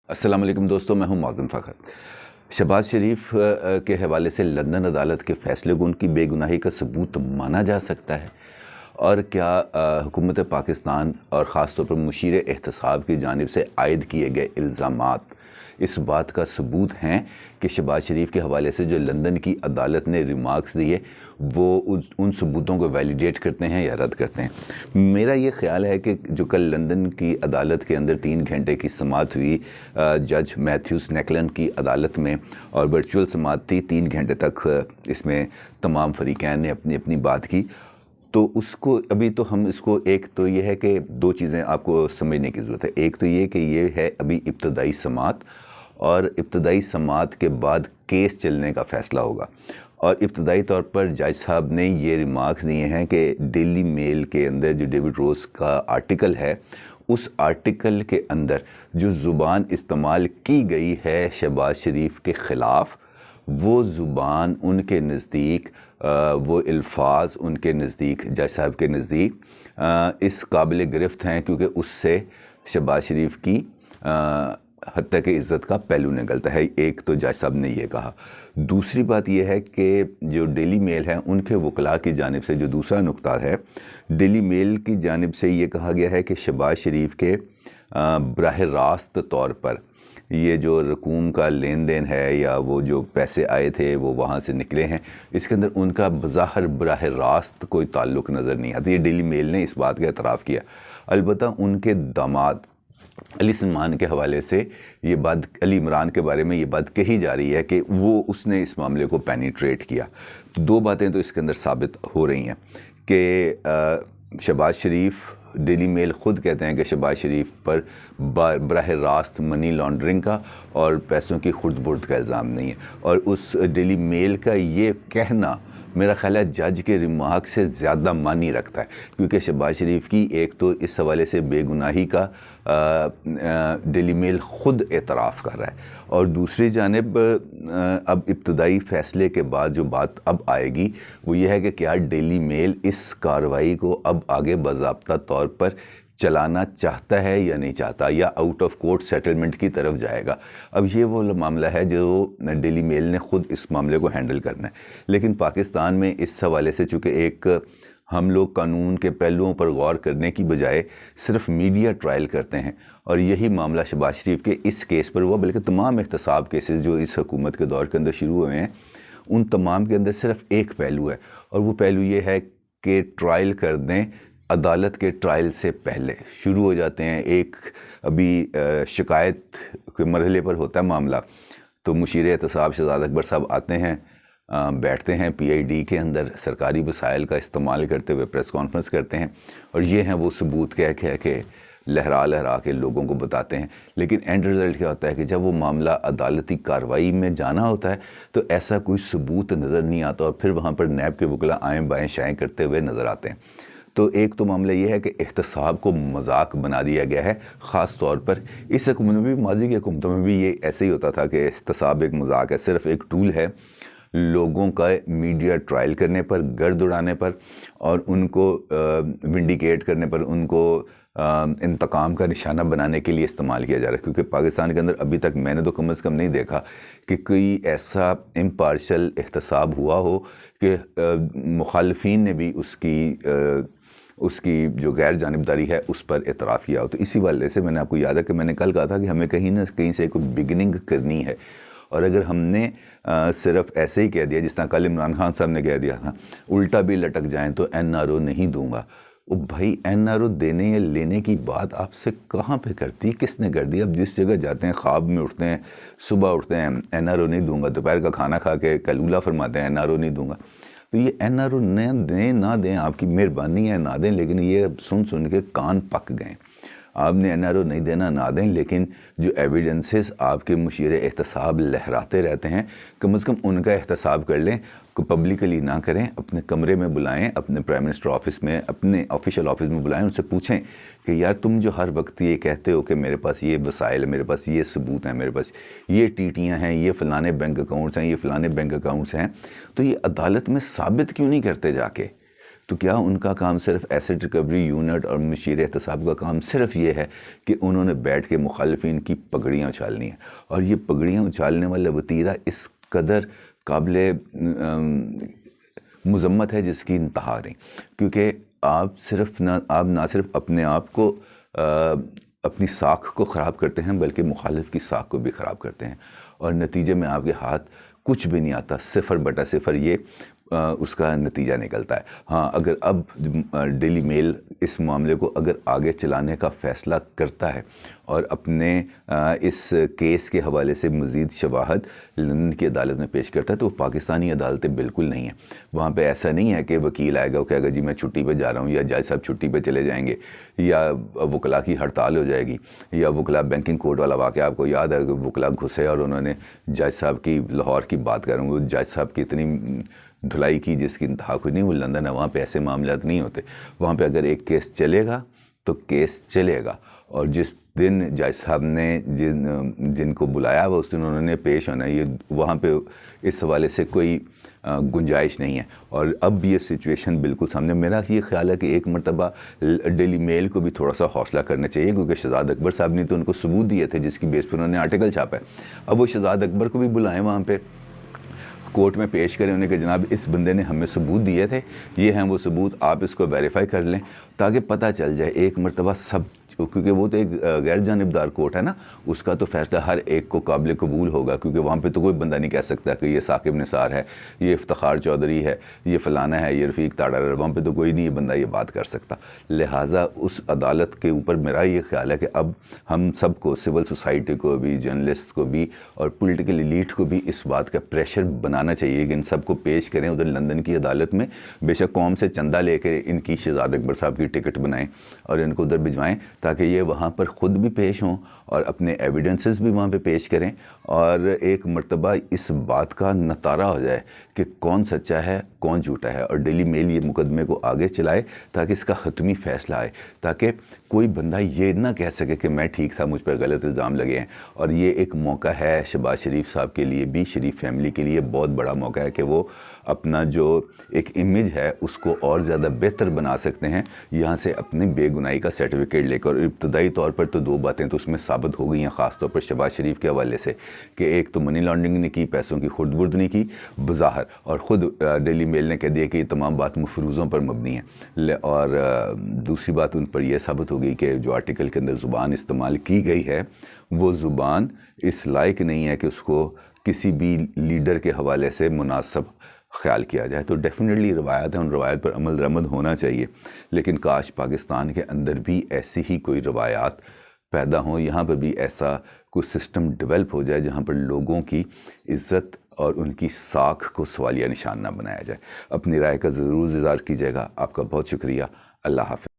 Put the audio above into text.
السلام علیکم دوستوں، میں ہوں معظم فخر۔ شہباز شریف کے حوالے سے لندن عدالت کے فیصلے کو ان کی بے گناہی کا ثبوت مانا جا سکتا ہے؟ اور کیا حکومت پاکستان اور خاص طور پر مشیر احتساب کی جانب سے عائد کیے گئے الزامات اس بات کا ثبوت ہیں کہ شہباز شریف کے حوالے سے جو لندن کی عدالت نے ریمارکس دیے وہ ان ثبوتوں کو ویلیڈیٹ کرتے ہیں یا رد کرتے ہیں؟ میرا یہ خیال ہے کہ جو کل لندن کی عدالت کے اندر 3 گھنٹے کی سماعت ہوئی جج میتھیوز نیکلن کی عدالت میں، اور ورچوئل سماعت تھی 3 گھنٹے تک، اس میں تمام فریقین نے اپنی اپنی بات کی، تو اس کو ابھی تو ہم اس کو ایک تو یہ ہے کہ 2 چیزیں آپ کو سمجھنے کی ضرورت ہے۔ ایک تو یہ کہ یہ ہے ابھی ابتدائی سماعت، اور ابتدائی سماعت کے بعد کیس چلنے کا فیصلہ ہوگا، اور ابتدائی طور پر جج صاحب نے یہ ریمارکس دیے ہیں کہ ڈیلی میل کے اندر جو ڈیوڈ روز کا آرٹیکل ہے، اس آرٹیکل کے اندر جو زبان استعمال کی گئی ہے شہباز شریف کے خلاف، وہ زبان ان کے نزدیک، وہ الفاظ ان کے نزدیک، جج صاحب کے نزدیک اس قابل گرفت ہیں، کیونکہ اس سے شہباز شریف کی حتیٰ کہ عزت کا پہلو نکلتا ہے۔ ایک تو جج صاحب نے یہ کہا۔ دوسری بات یہ ہے کہ جو ڈیلی میل ہے ان کے وکلاء کی جانب سے جو دوسرا نقطہ ہے، ڈیلی میل کی جانب سے یہ کہا گیا ہے کہ شہباز شریف کے براہ راست طور پر یہ جو رقوم کا لین دین ہے یا وہ جو پیسے آئے تھے وہ وہاں سے نکلے ہیں، اس کے اندر ان کا بظاہر براہ راست کوئی تعلق نظر نہیں آتا۔ یہ ڈیلی میل نے اس بات کا اعتراف کیا۔ البتہ ان کے داماد علی سلمان کے حوالے سے یہ بات، علی عمران کے بارے میں یہ بات کہی جا رہی ہے کہ وہ اس نے اس معاملے کو پینیٹریٹ کیا۔ تو 2 باتیں تو اس کے اندر ثابت ہو رہی ہیں کہ شہباز شریف، ڈیلی میل خود کہتے ہیں کہ شہباز شریف پر براہ راست منی لانڈرنگ کا اور پیسوں کی خرد برد کا الزام نہیں ہے، اور اس ڈیلی میل کا یہ کہنا میرا خیال ہے جج کے ریمارک سے زیادہ معنی رکھتا ہے، کیونکہ شہباز شریف کی ایک تو اس حوالے سے بے گناہی کا ڈیلی میل خود اعتراف کر رہا ہے، اور دوسری جانب اب ابتدائی فیصلے کے بعد جو بات اب آئے گی وہ یہ ہے کہ کیا ڈیلی میل اس کارروائی کو اب آگے باضابطہ طور پر چلانا چاہتا ہے یا نہیں چاہتا، یا آؤٹ آف کورٹ سیٹلمنٹ کی طرف جائے گا۔ اب یہ وہ معاملہ ہے جو ڈیلی میل نے خود اس معاملے کو ہینڈل کرنا ہے، لیکن پاکستان میں اس حوالے سے چونکہ ایک ہم لوگ قانون کے پہلوؤں پر غور کرنے کی بجائے صرف میڈیا ٹرائل کرتے ہیں، اور یہی معاملہ شہباز شریف کے اس کیس پر ہوا، بلکہ تمام احتساب کیسز جو اس حکومت کے دور کے اندر شروع ہوئے ہیں ان تمام کے اندر صرف ایک پہلو ہے، اور وہ پہلو یہ ہے کہ ٹرائل کر دیں عدالت کے ٹرائل سے پہلے شروع ہو جاتے ہیں۔ ایک ابھی شکایت کے مرحلے پر ہوتا ہے معاملہ، تو مشیر احتساب شہزاد اکبر صاحب آتے ہیں، بیٹھتے ہیں پی آئی ڈی کے اندر، سرکاری وسائل کا استعمال کرتے ہوئے پریس کانفرنس کرتے ہیں، اور یہ ہیں وہ ثبوت کہہ کے لہرا کے لوگوں کو بتاتے ہیں۔ لیکن اینڈ رزلٹ کیا ہوتا ہے کہ جب وہ معاملہ عدالتی کارروائی میں جانا ہوتا ہے تو ایسا کوئی ثبوت نظر نہیں آتا، اور پھر وہاں پر نیب کے وکلاء آئیں بائیں شائیں کرتے ہوئے نظر آتے ہیں۔ تو ایک تو معاملہ یہ ہے کہ احتساب کو مذاق بنا دیا گیا ہے، خاص طور پر اس حکومت میں بھی، ماضی کی حکومتوں میں بھی یہ ایسے ہی ہوتا تھا کہ احتساب ایک مذاق ہے، صرف ایک ٹول ہے لوگوں کا میڈیا ٹرائل کرنے پر، گرد اڑانے پر، اور ان کو ونڈیکیٹ کرنے پر، ان کو انتقام کا نشانہ بنانے کے لیے استعمال کیا جا رہا ہے۔ کیونکہ پاکستان کے اندر ابھی تک میں نے تو کم از کم نہیں دیکھا کہ کوئی ایسا امپارشل احتساب ہوا ہو کہ مخالفین نے بھی اس کی جو غیر جانبداری ہے اس پر اعتراف کیا ہو۔ تو اسی والے سے میں نے آپ کو یاد ہے کہ میں نے کل کہا تھا کہ ہمیں کہیں نہ کہیں سے کوئی بگننگ کرنی ہے، اور اگر ہم نے صرف ایسے ہی کہہ دیا جس طرح کل عمران خان صاحب نے کہہ دیا تھا الٹا بھی لٹک جائیں تو این آر او نہیں دوں گا، وہ بھائی این آر او دینے یا لینے کی بات آپ سے کہاں پہ کرتی، کس نے کر دی؟ اب جس جگہ جاتے ہیں، خواب میں اٹھتے ہیں، صبح اٹھتے ہیں این آر او نہیں دوں گا، دوپہر کا کھانا کھا کے کلولہ فرماتے ہیں این آر او نہیں دوں گا۔ تو یہ این آر او نہ دیں، آپ کی مہربانی ہے نہ دیں، لیکن یہ سن کے کان پک گئے۔ آپ نے این آر او نہیں دینا نہ دیں، لیکن جو ایویڈنسز آپ کے مشیر احتساب لہراتے رہتے ہیں، کم از کم ان کا احتساب کر لیں، کو پبلکلی نہ کریں، اپنے کمرے میں بلائیں، اپنے پرائم منسٹر آفس میں، اپنے آفیشیل آفس میں بلائیں، ان سے پوچھیں کہ یار تم جو ہر وقت یہ کہتے ہو کہ میرے پاس یہ وسائل ہے، میرے پاس یہ ثبوت ہیں، میرے پاس یہ ٹیٹیاں ہیں، یہ فلانے بینک اکاؤنٹس ہیں، یہ فلانے بینک اکاؤنٹس ہیں، تو یہ عدالت میں ثابت کیوں نہیں کرتے جا کے؟ تو کیا ان کا کام صرف ایسٹ ریکوری یونٹ اور مشیر احتساب کا کام صرف یہ ہے کہ انہوں نے بیٹھ کے مخالفین کی پگڑیاں اچھالنی ہیں؟ اور یہ پگڑیاں اچھالنے والا وتیرہ اس قدر قابل مذمت ہے جس کی انتہا نہیں، کیونکہ آپ نہ صرف اپنے آپ کو اپنی ساکھ کو خراب کرتے ہیں بلکہ مخالف کی ساکھ کو بھی خراب کرتے ہیں، اور نتیجے میں آپ کے ہاتھ کچھ بھی نہیں آتا، 0/0 یہ اس کا نتیجہ نکلتا ہے۔ ہاں، اگر اب ڈیلی میل اس معاملے کو اگر آگے چلانے کا فیصلہ کرتا ہے اور اپنے اس کیس کے حوالے سے مزید شواہد لندن کی عدالت میں پیش کرتا ہے، تو وہ پاکستانی عدالتیں بالکل نہیں ہیں۔ وہاں پہ ایسا نہیں ہے کہ وکیل آئے گا وہ کہے گا جی میں چھٹی پہ جا رہا ہوں، یا جج صاحب چھٹی پہ چلے جائیں گے، یا وکلاء کی ہڑتال ہو جائے گی، یا وکلاء بینکنگ کوڈ والا واقعہ آپ کو یاد ہے کہ وکلاء گھسے اور انہوں نے جج صاحب کی، لاہور کی بات کر رہا ہوں، وہ جج صاحب کی اتنی دھلائی کی جس کی انتہا کوئی نہیں۔ وہ لندن ہے، وہاں پہ ایسے معاملات نہیں ہوتے۔ وہاں پہ اگر ایک کیس چلے گا تو کیس چلے گا، اور جس دن جج صاحب نے جن کو بلایا وہ اس دن انہوں نے پیش ہونا ہے۔ یہ وہاں پہ اس حوالے سے کوئی گنجائش نہیں ہے، اور اب یہ سچویشن بالکل سامنے۔ میرا یہ خیال ہے کہ ایک مرتبہ ڈیلی میل کو بھی تھوڑا سا حوصلہ کرنا چاہیے، کیونکہ شہزاد اکبر صاحب نے تو ان کو ثبوت دیے تھے جس کی بیس پر انہوں نے آرٹیکل چھاپا ہے۔ اب وہ شہزاد اکبر کو بھی بلائیں، وہاں پہ کورٹ میں پیش کریں انہیں کہ جناب اس بندے نے ہمیں ثبوت دیے تھے، یہ ہیں وہ ثبوت، آپ اس کو ویریفائی کر لیں، تاکہ پتہ چل جائے ایک مرتبہ سب، کیونکہ وہ تو ایک غیر جانبدار کورٹ ہے نا، اس کا تو فیصلہ ہر ایک کو قابل قبول ہوگا، کیونکہ وہاں پہ تو کوئی بندہ نہیں کہہ سکتا کہ یہ ثاقب نثار ہے، یہ افتخار چودھری ہے، یہ فلانا ہے، یہ رفیق تاڑا ہے، وہاں پہ تو کوئی نہیں یہ بندہ یہ بات کر سکتا۔ لہٰذا اس عدالت کے اوپر میرا یہ خیال ہے کہ اب ہم سب کو، سول سوسائٹی کو بھی، جرنلسٹ کو بھی اور پولیٹیکل ایلیٹ کو بھی اس بات کا پریشر بنانا چاہیے کہ ان سب کو پیش کریں ادھر لندن کی عدالت میں، بے شک قوم سے چندہ لے کے ان کی شہزاد اکبر صاحب کی ٹکٹ بنائیں اور ان کو ادھر بھجوائیں، تاکہ یہ وہاں پر خود بھی پیش ہوں اور اپنے ایویڈنسز بھی وہاں پہ پیش کریں، اور ایک مرتبہ اس بات کا نتارہ ہو جائے کہ کون سچا ہے کون جھوٹا ہے، اور ڈیلی میل یہ مقدمے کو آگے چلائے تاکہ اس کا حتمی فیصلہ آئے، تاکہ کوئی بندہ یہ نہ کہہ سکے کہ میں ٹھیک تھا، مجھ پہ غلط الزام لگے ہیں۔ اور یہ ایک موقع ہے شہباز شریف صاحب کے لیے بھی، شریف فیملی کے لیے بہت بڑا موقع ہے کہ وہ اپنا جو ایک امیج ہے اس کو اور زیادہ بہتر بنا سکتے ہیں یہاں سے اپنی بے گناہی کا سرٹیفکیٹ لے کر۔ ابتدائی طور پر تو دو باتیں تو اس میں ثابت ہو گئی ہیں، خاص طور پر شہباز شریف کے حوالے سے، کہ ایک تو منی لانڈرنگ نے کی، پیسوں کی خرد برد نہیں کی بظاہر، اور خود ڈیلی میل نے کہہ دیا کہ یہ تمام بات مفروضوں پر مبنی ہے، اور دوسری بات ان پر یہ ثابت ہو گئی کہ جو آرٹیکل کے اندر زبان استعمال کی گئی ہے وہ زبان اس لائق نہیں ہے کہ اس کو کسی بھی لیڈر کے حوالے سے مناسب خیال کیا جائے۔ تو ڈیفینیٹلی روایت ہے، ان روایت پر عمل درآمد ہونا چاہیے، لیکن کاش پاکستان کے اندر بھی ایسی ہی کوئی روایات پیدا ہوں، یہاں پر بھی ایسا کوئی سسٹم ڈیولپ ہو جائے جہاں پر لوگوں کی عزت اور ان کی ساکھ کو سوالیہ نشان نہ بنایا جائے۔ اپنی رائے کا ضرور اظہار کیجیے گا۔ آپ کا بہت شکریہ۔ اللہ حافظ۔